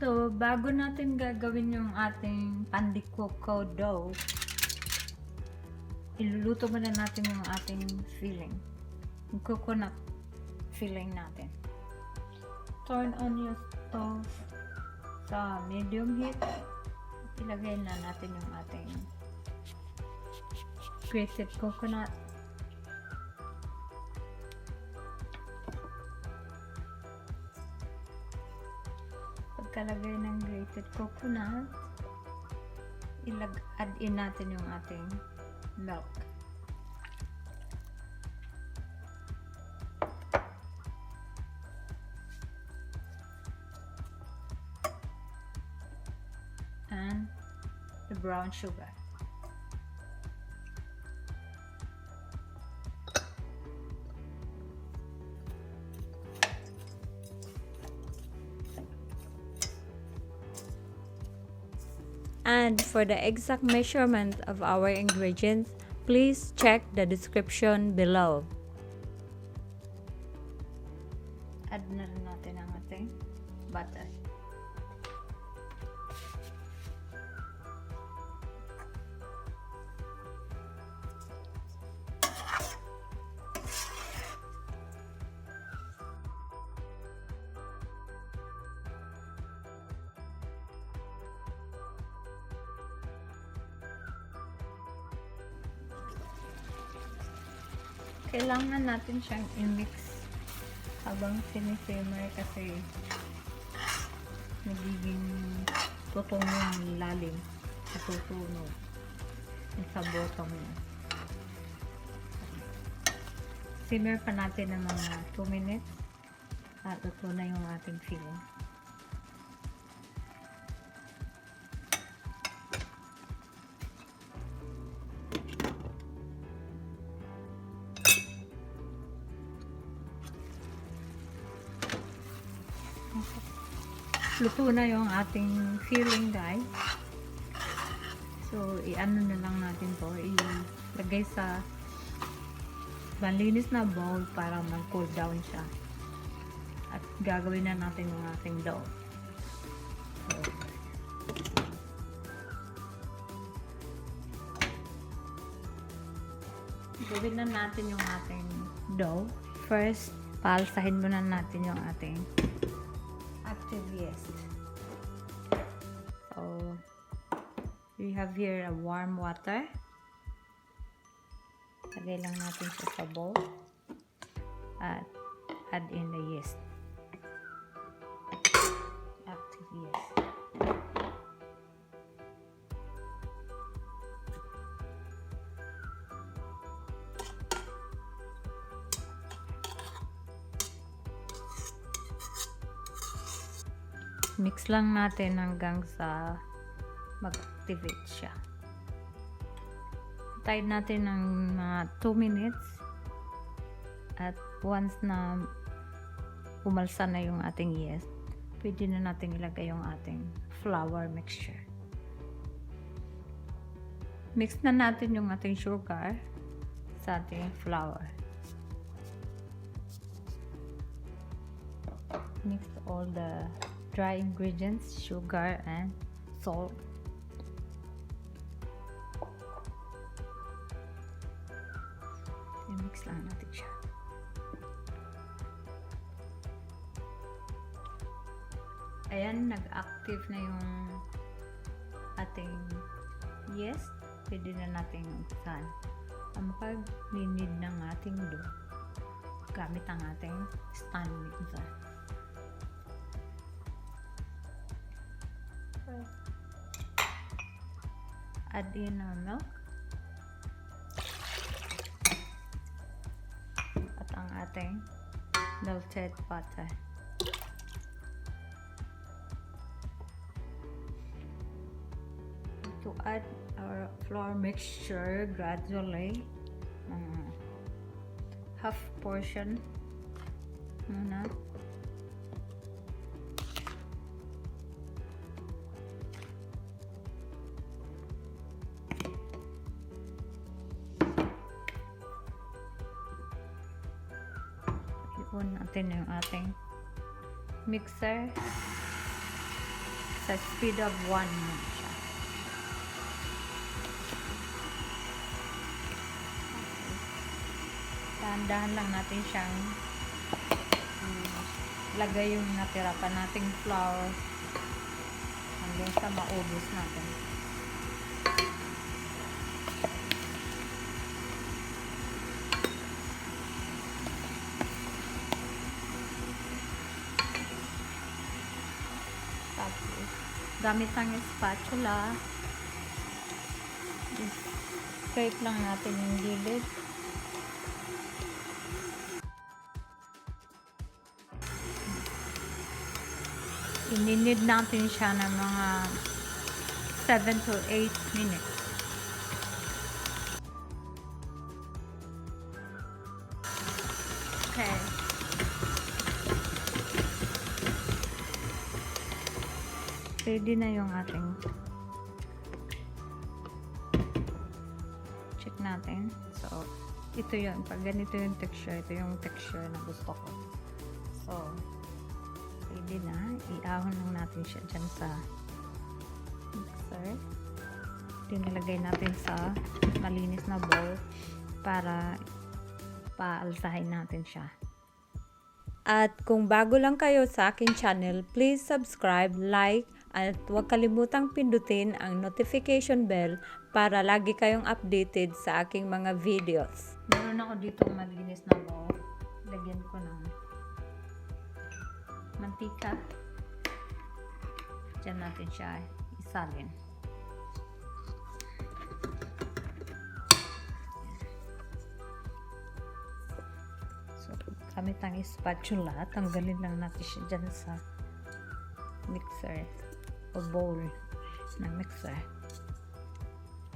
Ito, bago natin gagawin yung ating Coco dough, iluluto muna natin yung ating filling. Yung coconut filling natin. Turn on your stove sa medium heat. Ilagay na natin yung ating grated coconut. Pagkalagay ng grated coconut, add in natin yung ating milk. And the brown sugar. And for the exact measurement of our ingredients, please check the description below. Add na rin natin ang ating butter. Kailangan natin siyang i-mix habang sinisimmer kasi nagiging tutong yung lalim, natutunog sa bottom niya. Simmer pa natin ng mga 2 minutes at luto na yung ating filling. Luto na yung ating filling, guys. So, i-ano na lang natin to, ilagay sa malinis na bowl para mag-cool down siya. At gagawin na natin yung ating dough. So, gawin na natin yung ating dough. First, paalsahin muna natin yung ating active yeast. So, we have here a warm water. Lagay lang natin siya sa bowl at add in the yeast. Active yeast. Mix lang natin hanggang sa mag-activate siya. Tide natin ng mga 2 minutes at once na umalsa na yung ating yeast, pwede na natin ilagay yung ating flour mixture. Mix na natin yung ating sugar sa ating flour. Mix all the dry ingredients, sugar and salt. I-mix lang natin siya. Ayan, nag-active na yung ating yeast. Pwede na natin umpisahan ang pag-ninid ng ating dough gamit ang ating stand mixer. Add in our milk at ang ating melted butter. To add our flour mixture gradually, half portion muna. On natin yung ating mixer. Sa speed of 1 mo siya. Dahan-dahan lang natin siyang lagay yung natira pa nating flour hanggang sa maubos natin. Tapos, gamit ang spatula, scrape lang natin yung gilid. Ininid natin siya ng mga 7 to 8 minutes. Okay. Ready na yung ating check natin. So, ito yun. Pag ganito yung texture, ito yung texture na gusto ko. So, ready na. Iahon lang natin siya dyan sa mixer. Tinilagay natin sa malinis na bowl para paalsahin natin siya. At kung bago lang kayo sa aking channel, please subscribe, like, at huwag kalimutang pindutin ang notification bell para lagi kayong updated sa aking mga videos. Meron ako dito malinis na bowl. Lagyan ko ng mantika. Diyan natin siya isalin. So, gamit ang spatula, tanggalin lang natin siya dyan sa mixer o bowl ng mixer.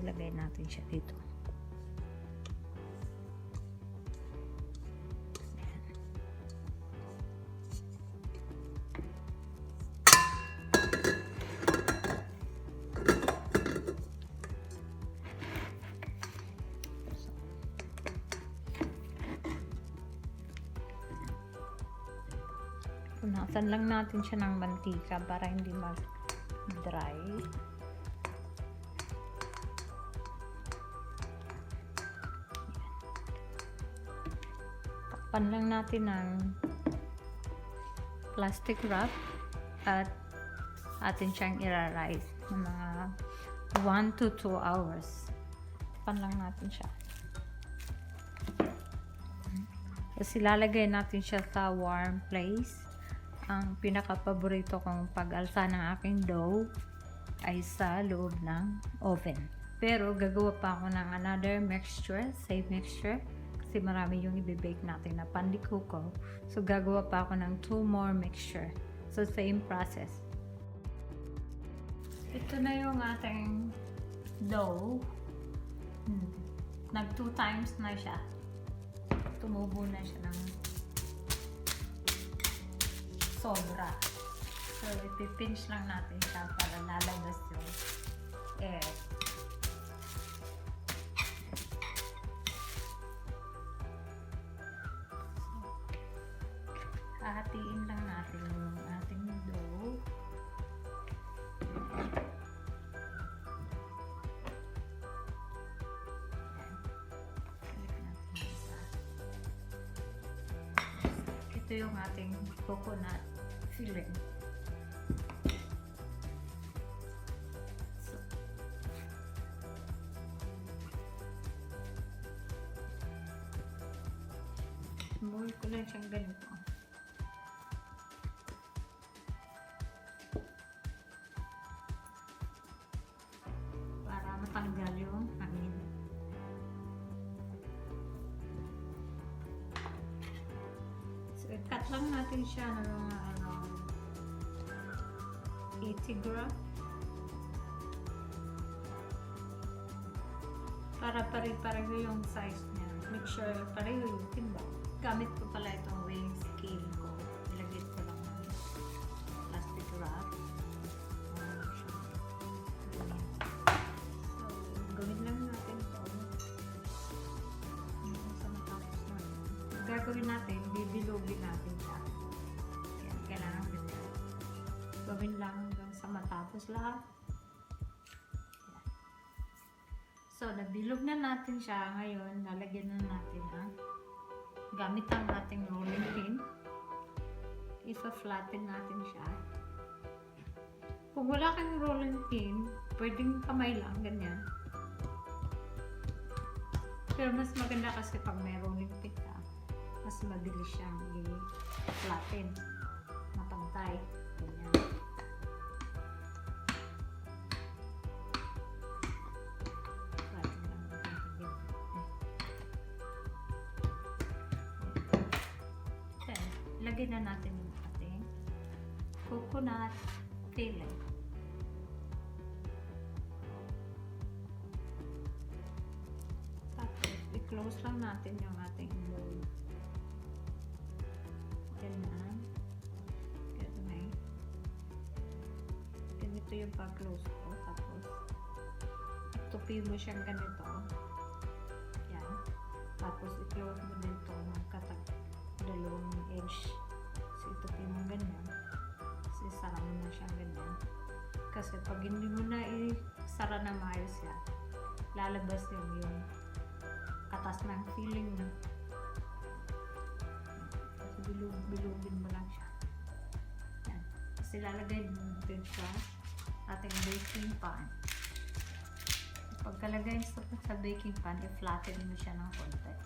Ilagay natin siya dito. Punasan lang natin siya ng mantika para hindi mag-dry. Takpan lang natin ng plastic wrap at atin siyang ira-rice ng mga 1 to 2 hours. Takpan lang natin siya. Tapos ilalagay natin siya sa warm place. Ang pinaka-paborito kong pag-alsa ng aking dough ay sa loob ng oven. Pero gagawa pa ako ng another mixture, same mixture, kasi marami yung i-bake natin na pan de coco. So gagawa pa ako ng 2 more mixture. So same process. Ito na yung ating dough. Nag 2 times na siya. Tumubo na siya ng sobra. So, ipipinch lang natin siya para lalabas yung air. So, hahatiin lang natin yung ating dough. Ito yung ating coconut filling. So, muwi ko lang siyang ganito. Para matanggal yung hangin. Cut lang natin siya ng mga 80 gram para pare-pareho yung size niya. Make sure pareho yung timbang. Gamit ko pala itong weighing scale ko. Ilagay ko lang ng plastic wrap. So, gawin lang natin ito. Sa matapos natin. Gagawin natin, bibilogin natin siya. Yan, kailangan ganyan. Gawin lang hanggang sa matapos lahat. Yan. So, nabilog na natin siya. Ngayon, lalagyan na natin gamit ang ating rolling pin. Isa-flatten natin siya. Kung wala kang rolling pin, pwedeng kamay lang, ganyan. Pero mas maganda kasi pag may rolling pin ka, mas mabilis siyang i-flatten. Mapantay. Ganyan. Flatten lang natin. Then, lagyan na natin yung ating coconut filling. I-close lang natin yung ating bowl. Ganyan. Ganyan. Ganito yung pag-close ko. Tapos, itupin mo siyang ganito. Yan. Tapos, i-close mo dito ng dalawang edge. So, itupin mo ganyan. So, isara mo na siyang ganyan. Kasi pag hindi mo na isara na maayos yan, lalabas yung katas ng filling na. So, bilugin mo lang siya. Yan. Kasi lalagay din sa ating baking pan. Pagkalagay sa baking pan, i-flatten mo siya ng konti.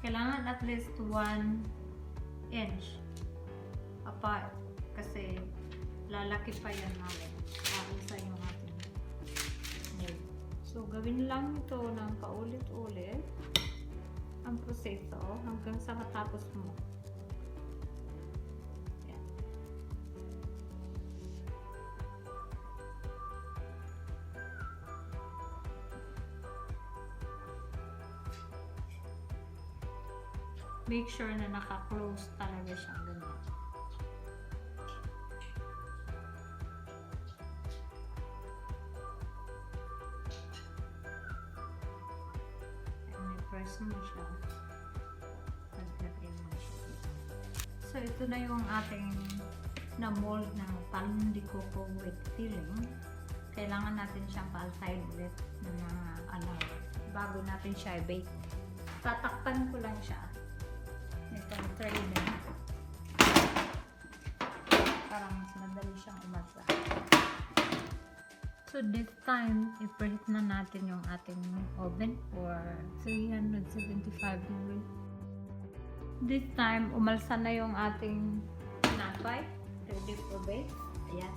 Kailangan at least 1 inch apart kasi lalaki pa yan namin. Sa yung ating mold. So, gawin lang ito ng paulit-ulit ang proseso hanggang sa matapos mo. Yan. Make sure na naka-close talaga siya ganyan. Press mo siya. Pagdating mo siya. So, ito na yung ating na-mold ng palm de coco with filling. Kailangan natin siyang pa-outside ulit ng mga bago natin siya i-bake. Tatakpan ko lang siya. Itong tray na. Parang mas madali siyang umasa. So, this time, i-preheat na natin yung ating oven for 375 degrees. This time, umalsa na yung ating tinapay. Ready for bake. Ayan.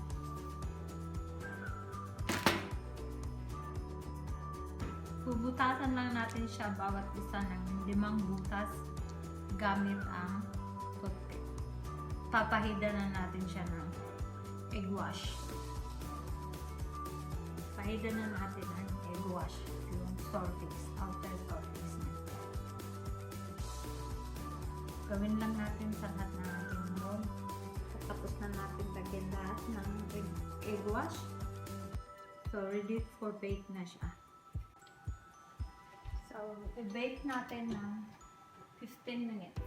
Bubutasan lang natin siya bawat isa ng 5 butas gamit ang toothpick. Papahida na natin siya ng egg wash. Pahida na natin ang egg wash, yung sorties, outer sorties na. Gawin lang natin sa lahat ng ating mold. Tapos na natin lagyan lahat ng egg wash. So, ready for bake na siya. So, i-bake natin ng 15 minutes.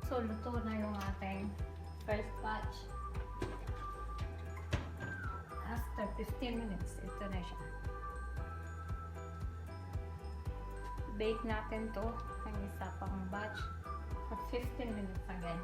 So, luto na yung ating first batch. After 15 minutes, ito na siya. Bake natin to ang isa pang batch for 15 minutes again.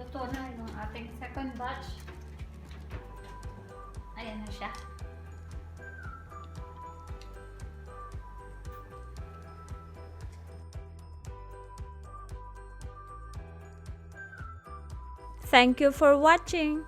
Luto na yung ating second batch. Ayan na siya. Thank you for watching.